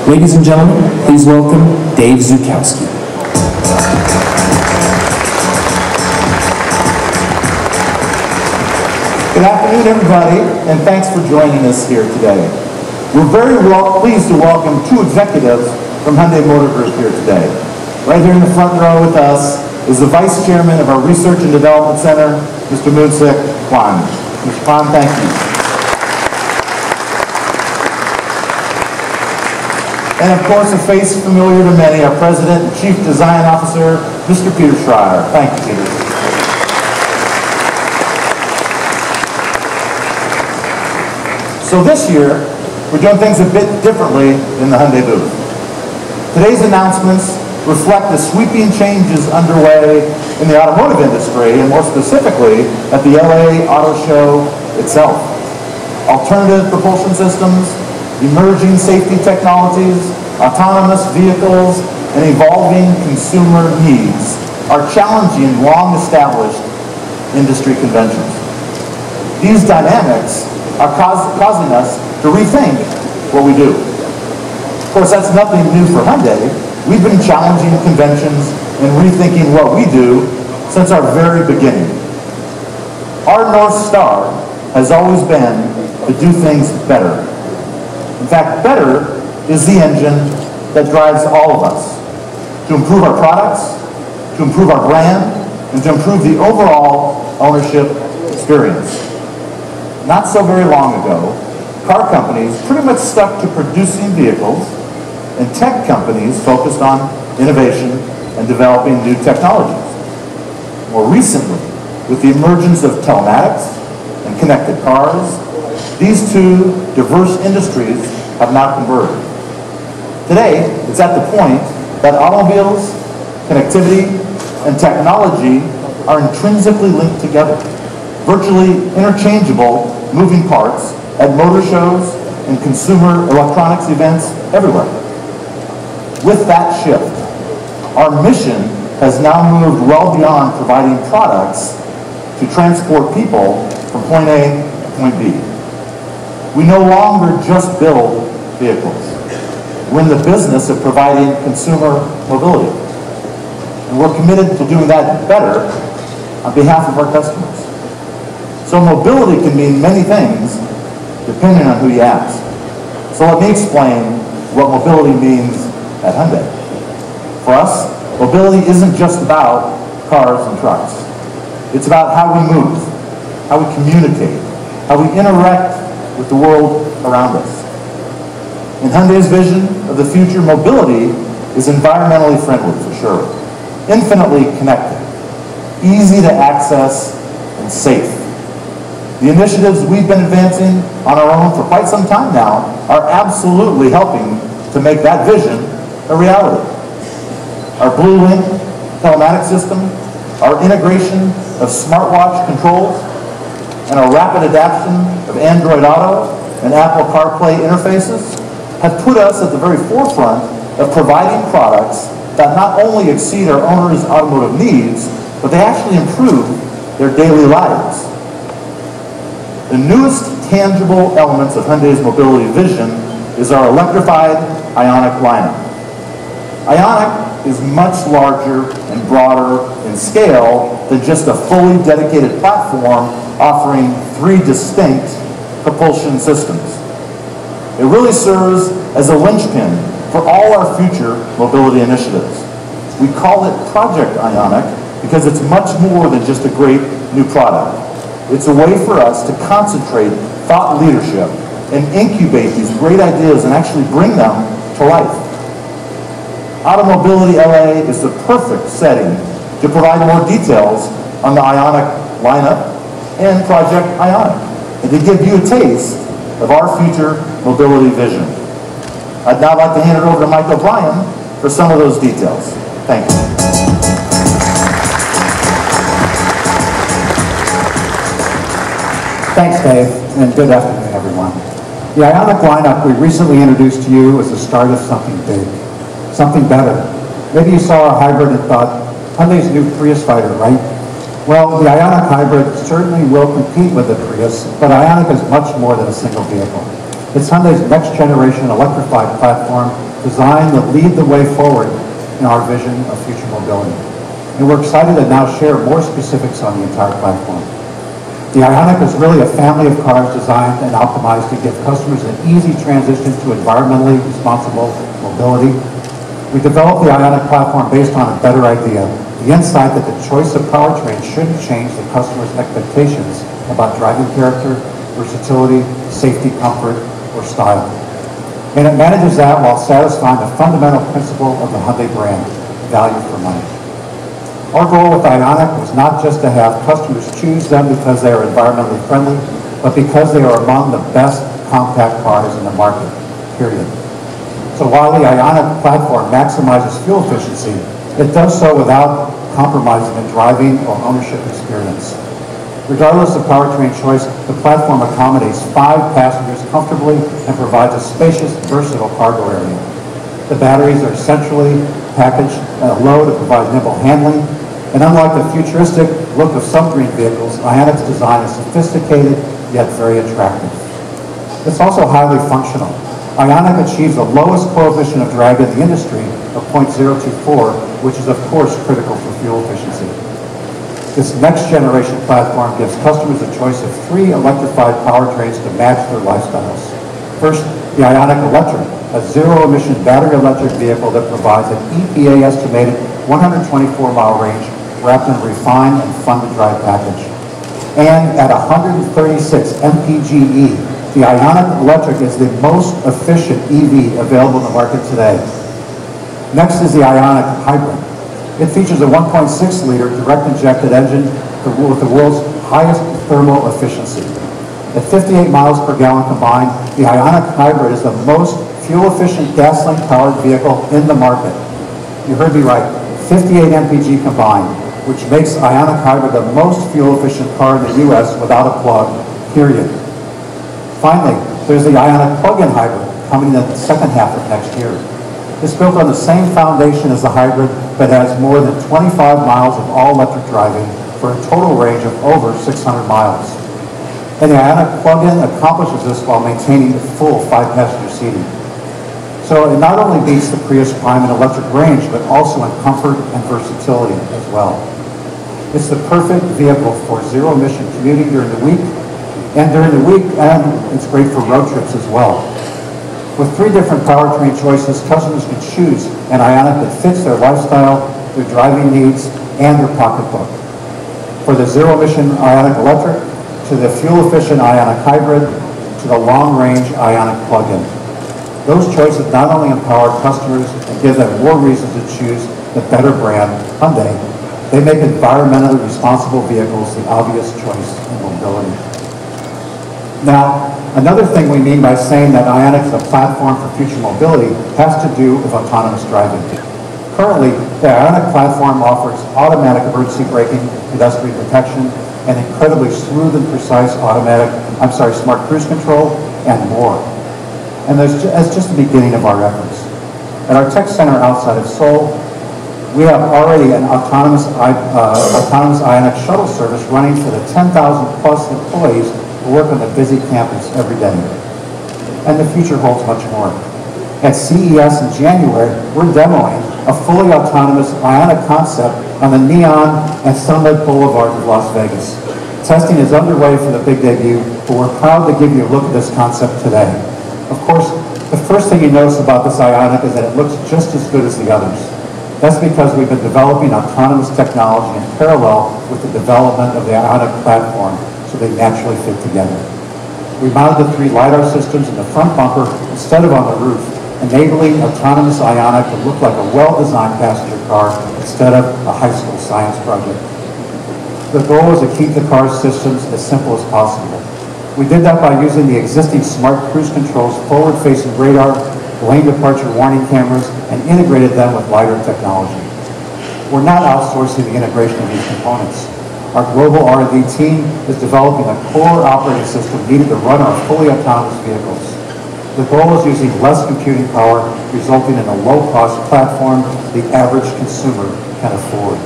Ladies and gentlemen, please welcome Dave Zukowski. Good afternoon, everybody, and thanks for joining us here today. We're very pleased to welcome two executives from Hyundai Motor Group here today. Right here in the front row with us is the Vice Chairman of our Research and Development Center, Mr. Moonsik Kwan. Mr. Kwan, thank you. And of course, a face familiar to many, our President and Chief Design Officer, Mr. Peter Schreier. Thank you, Peter. So this year, we're doing things a bit differently in the Hyundai booth. Today's announcements reflect the sweeping changes underway in the automotive industry, and more specifically, at the LA Auto Show itself. Alternative propulsion systems, emerging safety technologies, autonomous vehicles, and evolving consumer needs are challenging long-established industry conventions. These dynamics are causing us to rethink what we do. Of course, that's nothing new for Hyundai. We've been challenging conventions and rethinking what we do since our very beginning. Our North Star has always been to do things better. In fact, better is the engine that drives all of us to improve our products, to improve our brand, and to improve the overall ownership experience. Not so very long ago, car companies pretty much stuck to producing vehicles, and tech companies focused on innovation and developing new technologies. More recently, with the emergence of telematics and connected cars, these two diverse industries have now converged. Today, it's at the point that automobiles, connectivity, and technology are intrinsically linked together. Virtually interchangeable moving parts at motor shows and consumer electronics events everywhere. With that shift, our mission has now moved well beyond providing products to transport people from point A to point B. We no longer just build vehicles. We're in the business of providing consumer mobility. And we're committed to doing that better on behalf of our customers. So mobility can mean many things depending on who you ask. So let me explain what mobility means at Hyundai. For us, mobility isn't just about cars and trucks. It's about how we move, how we communicate, how we interact with the world around us. In Hyundai's vision of the future, mobility is environmentally friendly, for sure, infinitely connected, easy to access, and safe. The initiatives we've been advancing on our own for quite some time now are absolutely helping to make that vision a reality. Our Blue Link telematics system, our integration of smartwatch controls, and our rapid adoption of Android Auto and Apple CarPlay interfaces have put us at the very forefront of providing products that not only exceed our owners' automotive needs, but they actually improve their daily lives. The newest tangible elements of Hyundai's mobility vision is our electrified IONIQ lineup. IONIQ is much larger and broader in scale than just a fully dedicated platform offering three distinct propulsion systems. It really serves as a linchpin for all our future mobility initiatives. We call it Project IONIQ because it's much more than just a great new product. It's a way for us to concentrate thought leadership and incubate these great ideas and actually bring them to life. Automobility LA is the perfect setting to provide more details on the IONIQ lineup and Project IONIQ, and to give you a taste of our future mobility vision. I'd now like to hand it over to Mike O'Brien for some of those details. Thank you. Thanks, Dave, and good afternoon, everyone. The IONIQ lineup we recently introduced to you is the start of something big, something better. Maybe you saw our hybrid and thought, Hyundai's new Prius fighter, right? Well, the IONIQ hybrid certainly will compete with the Prius, but IONIQ is much more than a single vehicle. It's Hyundai's next generation electrified platform designed to lead the way forward in our vision of future mobility. And we're excited to now share more specifics on the entire platform. The IONIQ is really a family of cars designed and optimized to give customers an easy transition to environmentally responsible mobility. We developed the IONIQ platform based on a better idea, the insight that the choice of powertrain shouldn't change the customer's expectations about driving character, versatility, safety, comfort, or style. And it manages that while satisfying the fundamental principle of the Hyundai brand, value for money. Our goal with IONIQ was not just to have customers choose them because they are environmentally friendly, but because they are among the best compact cars in the market, period. So while the IONIQ platform maximizes fuel efficiency, it does so without compromising the driving or ownership experience. Regardless of powertrain choice, the platform accommodates 5 passengers comfortably and provides a spacious, versatile cargo area. The batteries are centrally packaged low to provide nimble handling, and unlike the futuristic look of some green vehicles, IONIQ's design is sophisticated yet very attractive. It's also highly functional. IONIQ achieves the lowest coefficient of drag in the industry of 0.024, which is of course critical for fuel efficiency. This next generation platform gives customers a choice of 3 electrified powertrains to match their lifestyles. First, the IONIQ Electric, a zero-emission battery electric vehicle that provides an EPA-estimated 124-mile range wrapped in a refined and fun-to-drive package. And at 136 mpge, the IONIQ Electric is the most efficient EV available in the market today. Next is the IONIQ Hybrid. It features a 1.6-liter direct-injected engine with the world's highest thermal efficiency. At 58 miles per gallon combined, the IONIQ Hybrid is the most fuel-efficient gasoline-powered vehicle in the market. You heard me right, 58 mpg combined, which makes IONIQ Hybrid the most fuel-efficient car in the U.S. without a plug, period. Finally, there's the IONIQ plug-in hybrid coming in the second half of next year. It's built on the same foundation as the hybrid, but has more than 25 miles of all-electric driving for a total range of over 600 miles. And the IONIQ plug-in accomplishes this while maintaining full 5-passenger seating. So it not only beats the Prius Prime in electric range, but also in comfort and versatility as well. It's the perfect vehicle for zero-emission commuting during the week, and it's great for road trips as well. With 3 different powertrain choices, customers can choose an IONIQ that fits their lifestyle, their driving needs, and their pocketbook. For the zero-emission IONIQ Electric, to the fuel-efficient IONIQ Hybrid, to the long-range IONIQ plug-in. Those choices not only empower customers and give them more reasons to choose the better brand, Hyundai, they make environmentally responsible vehicles the obvious choice in mobility. Now, another thing we mean by saying that IONIQ is a platform for future mobility has to do with autonomous driving. Currently, the IONIQ platform offers automatic emergency braking, pedestrian protection, and incredibly smooth and precise smart cruise control, and more. And that's just the beginning of our efforts. At our tech center outside of Seoul, we have already an autonomous IONIQ shuttle service running for the 10,000 plus employees who work on the busy campus every day. And the future holds much more. At CES in January, we're demoing a fully autonomous IONIQ concept on the neon and sunlit boulevard of Las Vegas. Testing is underway for the big debut, but we're proud to give you a look at this concept today. Of course, the first thing you notice about this IONIQ is that it looks just as good as the others. That's because we've been developing autonomous technology in parallel with the development of the IONIQ platform, so they naturally fit together. We mounted the 3 LiDAR systems in the front bumper instead of on the roof, enabling autonomous IONIQ to look like a well-designed passenger car instead of a high school science project. The goal is to keep the car's systems as simple as possible. We did that by using the existing smart cruise controls, forward-facing radar, lane departure warning cameras, and integrated them with LiDAR technology. We're not outsourcing the integration of these components. Our global R&D team is developing a core operating system needed to run our fully autonomous vehicles. The goal is using less computing power, resulting in a low-cost platform the average consumer can afford.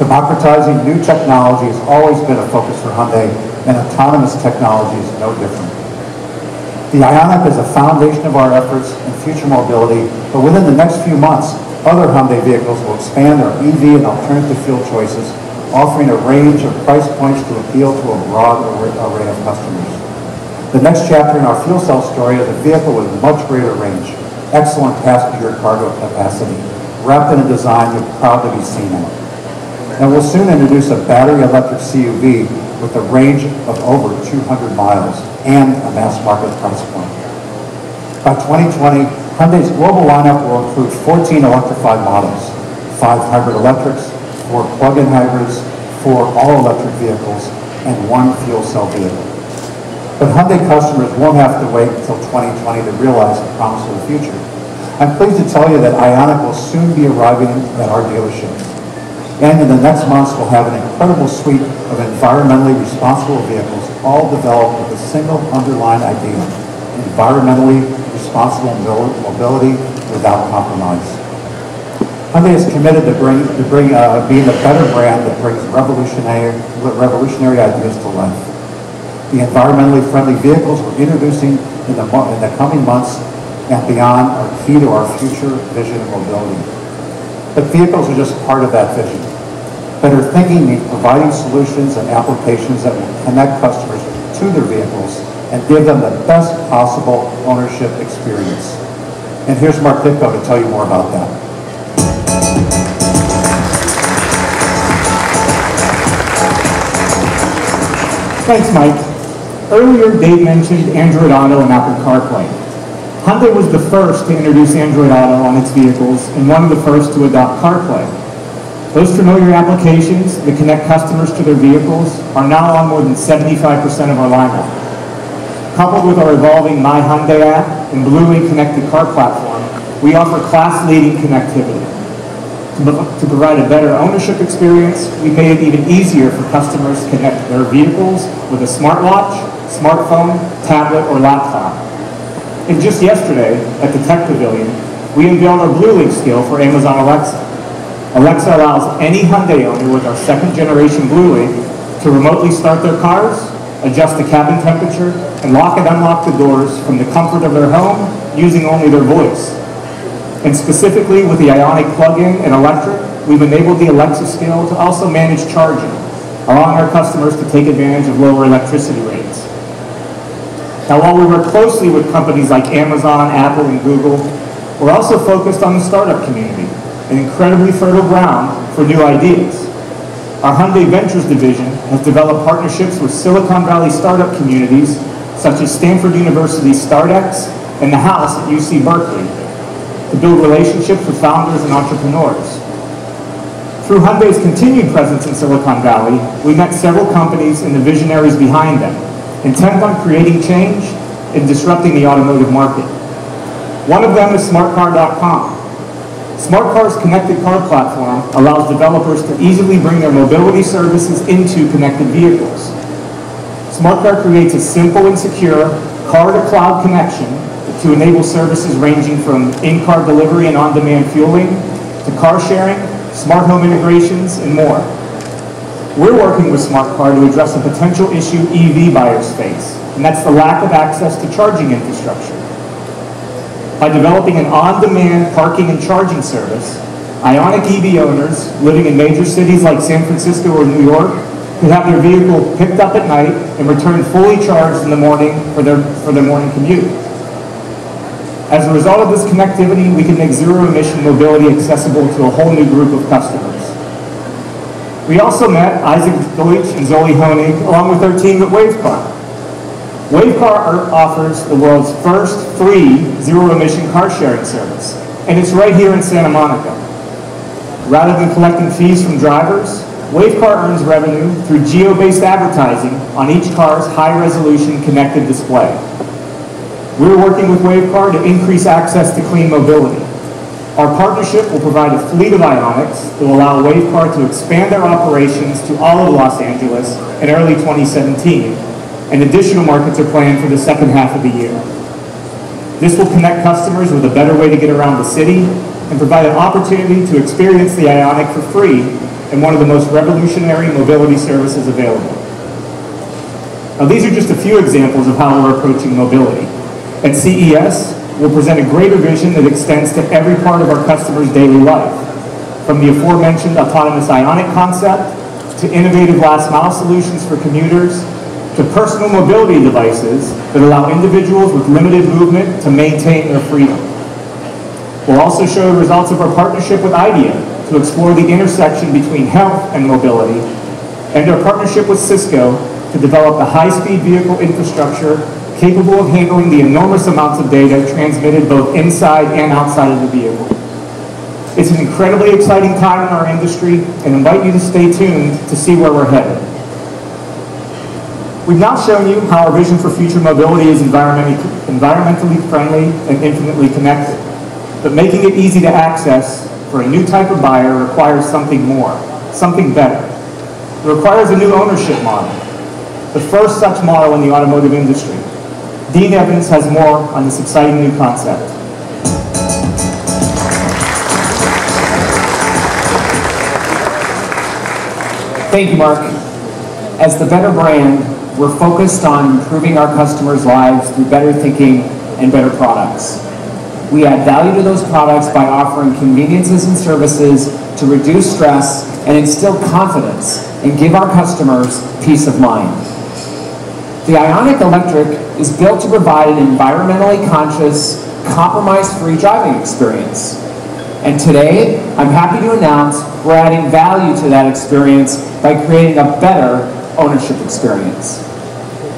Democratizing new technology has always been a focus for Hyundai, and autonomous technology is no different. The IONIQ is the foundation of our efforts in future mobility, but within the next few months, other Hyundai vehicles will expand their EV and alternative fuel choices, offering a range of price points to appeal to a broad array of customers. The next chapter in our fuel cell story is a vehicle with much greater range, excellent passenger cargo capacity, wrapped in a design you're proud to be seen in. And we'll soon introduce a battery electric CUV with a range of over 200 miles and a mass market price point. By 2020, Hyundai's global lineup will include 14 electrified models, 5 hybrid electrics, 4 plug-in hybrids, 4 all-electric vehicles, and 1 fuel cell vehicle. But Hyundai customers won't have to wait until 2020 to realize the promise of the future. I'm pleased to tell you that IONIQ will soon be arriving at our dealerships. And in the next months, we'll have an incredible suite of environmentally responsible vehicles, all developed with a single underlying idea: environmentally responsible mobility without compromise. Hyundai is committed to being a better brand that brings revolutionary ideas to life. The environmentally friendly vehicles we're introducing in the coming months and beyond are key to our future vision of mobility. But vehicles are just part of that vision. Better thinking means providing solutions and applications that will connect customers to their vehicles and give them the best possible ownership experience. And here's Mark Ditko to tell you more about that. Thanks, Mike. Earlier, Dave mentioned Android Auto and Apple CarPlay. Hyundai was the first to introduce Android Auto on its vehicles and one of the first to adopt CarPlay. Those familiar applications that connect customers to their vehicles are now on more than 75% of our lineup. Coupled with our evolving My Hyundai app and BlueLink connected car platform, we offer class-leading connectivity. To provide a better ownership experience, we made it even easier for customers to connect their vehicles with a smartwatch, smartphone, tablet, or laptop. And just yesterday, at the Tech Pavilion, we unveiled our BlueLink skill for Amazon Alexa. Alexa allows any Hyundai owner with our second-generation BlueLink to remotely start their cars, adjust the cabin temperature, and lock and unlock the doors from the comfort of their home using only their voice. And specifically with the IONIQ plug-in and electric, we've enabled the Alexa skill to also manage charging, allowing our customers to take advantage of lower electricity rates. Now, while we work closely with companies like Amazon, Apple, and Google, we're also focused on the startup community, an incredibly fertile ground for new ideas. Our Hyundai Ventures division has developed partnerships with Silicon Valley startup communities such as Stanford University's StartX and the House at UC Berkeley to build relationships with founders and entrepreneurs. Through Hyundai's continued presence in Silicon Valley, we met several companies and the visionaries behind them, intent on creating change and disrupting the automotive market. One of them is SmartCar.com. SmartCar's connected car platform allows developers to easily bring their mobility services into connected vehicles. SmartCar creates a simple and secure car-to-cloud connection to enable services ranging from in-car delivery and on-demand fueling, to car sharing, smart home integrations, and more. We're working with SmartCar to address a potential issue EV buyers face, and that's the lack of access to charging infrastructure. By developing an on-demand parking and charging service, IONIQ EV owners living in major cities like San Francisco or New York could have their vehicle picked up at night and returned fully charged in the morning for their morning commute. As a result of this connectivity, we can make zero-emission mobility accessible to a whole new group of customers. We also met Isaac Deutsch and Zoli Honig along with their team at Wavecar. Wavecar offers the world's first free zero-emission car-sharing service, and it's right here in Santa Monica. Rather than collecting fees from drivers, Wavecar earns revenue through geo-based advertising on each car's high-resolution connected display. We're working with Wavecar to increase access to clean mobility. Our partnership will provide a fleet of IONIQs that will allow Wavecar to expand their operations to all of Los Angeles in early 2017, and additional markets are planned for the second half of the year. This will connect customers with a better way to get around the city and provide an opportunity to experience the IONIQ for free in one of the most revolutionary mobility services available. Now, these are just a few examples of how we're approaching mobility. At CES, we'll present a greater vision that extends to every part of our customers' daily life, from the aforementioned autonomous IONIQ concept, to innovative last-mile solutions for commuters, to personal mobility devices that allow individuals with limited movement to maintain their freedom. We'll also show the results of our partnership with IDEA to explore the intersection between health and mobility, and our partnership with Cisco to develop the high-speed vehicle infrastructure capable of handling the enormous amounts of data transmitted both inside and outside of the vehicle. It's an incredibly exciting time in our industry, and invite you to stay tuned to see where we're headed. We've now shown you how our vision for future mobility is environmentally friendly and infinitely connected. But making it easy to access for a new type of buyer requires something more, something better. It requires a new ownership model, the first such model in the automotive industry. Dean Evans has more on this exciting new concept. Thank you, Mark. As the Better brand, we're focused on improving our customers' lives through better thinking and better products. We add value to those products by offering conveniences and services to reduce stress and instill confidence and give our customers peace of mind. The IONIQ Electric is built to provide an environmentally conscious, compromise-free driving experience. And today, I'm happy to announce we're adding value to that experience by creating a better ownership experience.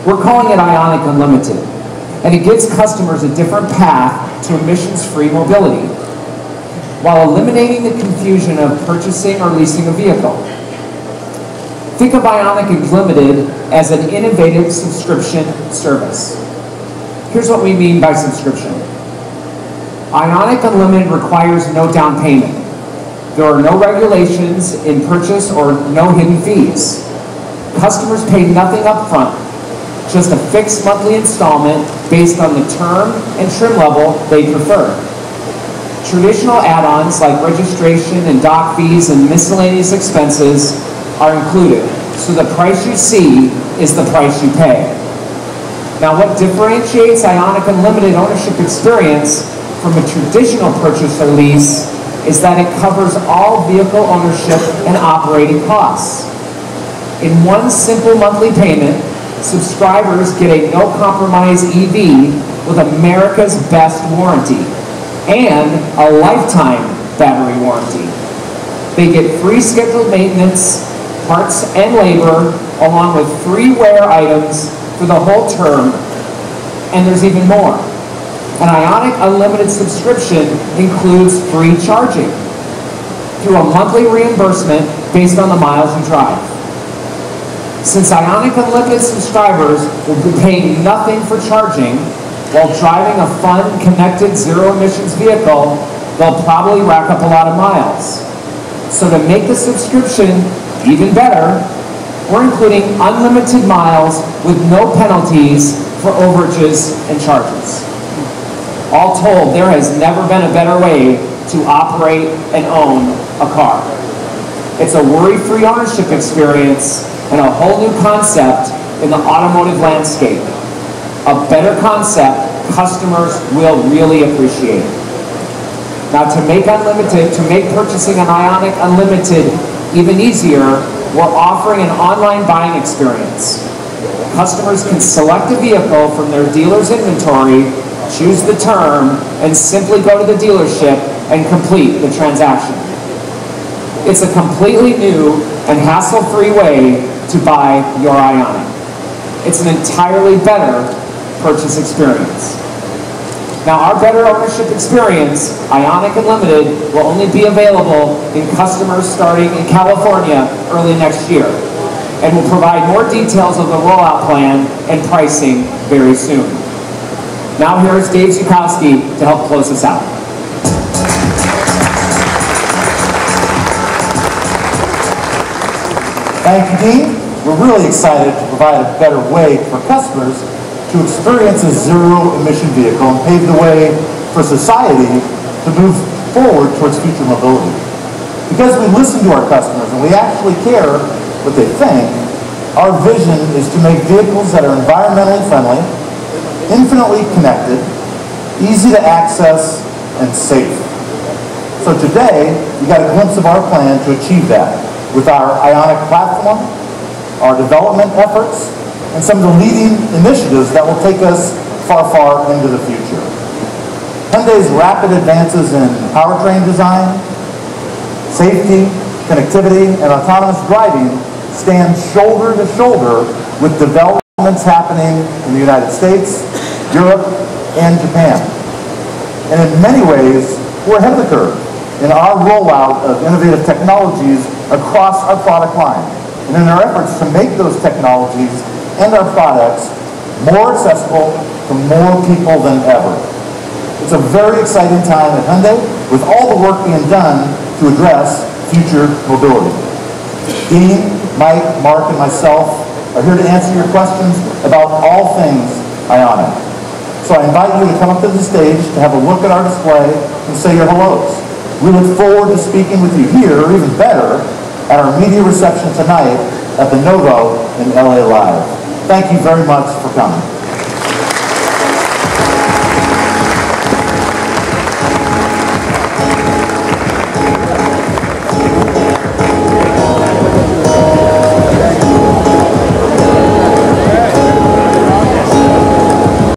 We're calling it IONIQ Unlimited, and it gives customers a different path to emissions-free mobility, while eliminating the confusion of purchasing or leasing a vehicle. Think of IONIQ Unlimited as an innovative subscription service. Here's what we mean by subscription. IONIQ Unlimited requires no down payment. There are no regulations in purchase or no hidden fees. Customers pay nothing up front, just a fixed monthly installment based on the term and trim level they prefer. Traditional add-ons like registration and dock fees and miscellaneous expenses are included, so the price you see is the price you pay. Now, what differentiates IONIQ Unlimited ownership experience from a traditional purchase or lease is that it covers all vehicle ownership and operating costs. In one simple monthly payment, subscribers get a no-compromise EV with America's best warranty and a lifetime battery warranty. They get free scheduled maintenance, parts and labor, along with free wear items for the whole term, and there's even more. An IONIQ Unlimited subscription includes free charging through a monthly reimbursement based on the miles you drive. Since IONIQ Unlimited subscribers will be paying nothing for charging while driving a fun, connected, zero-emissions vehicle, they'll probably rack up a lot of miles. So to make the subscription even better, we're including unlimited miles with no penalties for overages and charges. All told, there has never been a better way to operate and own a car. It's a worry-free ownership experience and a whole new concept in the automotive landscape. A better concept customers will really appreciate. Now, to make purchasing an IONIQ Unlimited even easier, we're offering an online buying experience. Customers can select a vehicle from their dealer's inventory, choose the term, and simply go to the dealership and complete the transaction. It's a completely new and hassle-free way to buy your IONIQ. It's an entirely better purchase experience. Now, our better ownership experience, IONIQ Unlimited, will only be available in customers starting in California early next year, and will provide more details of the rollout plan and pricing very soon. Now here's Dave Zukowski to help close us out. Thank you, Dean. We're really excited to provide a better way for customers to experience a zero-emission vehicle and pave the way for society to move forward towards future mobility. Because we listen to our customers and we actually care what they think, our vision is to make vehicles that are environmentally friendly, infinitely connected, easy to access, and safe. So today, you got a glimpse of our plan to achieve that with our IONIQ platform, our development efforts, and some of the leading initiatives that will take us far, far into the future. Hyundai's rapid advances in powertrain design, safety, connectivity, and autonomous driving stand shoulder to shoulder with developments happening in the United States, Europe, and Japan. And in many ways, we're ahead of the curve in our rollout of innovative technologies across our product line, and in our efforts to make those technologies and our products more accessible to more people than ever. It's a very exciting time at Hyundai with all the work being done to address future mobility. Dean, Mike, Mark, and myself are here to answer your questions about all things IONIQ. So I invite you to come up to the stage to have a look at our display and say your hellos. We look forward to speaking with you here, or even better, at our media reception tonight at the Novo in LA Live. Thank you very much for coming.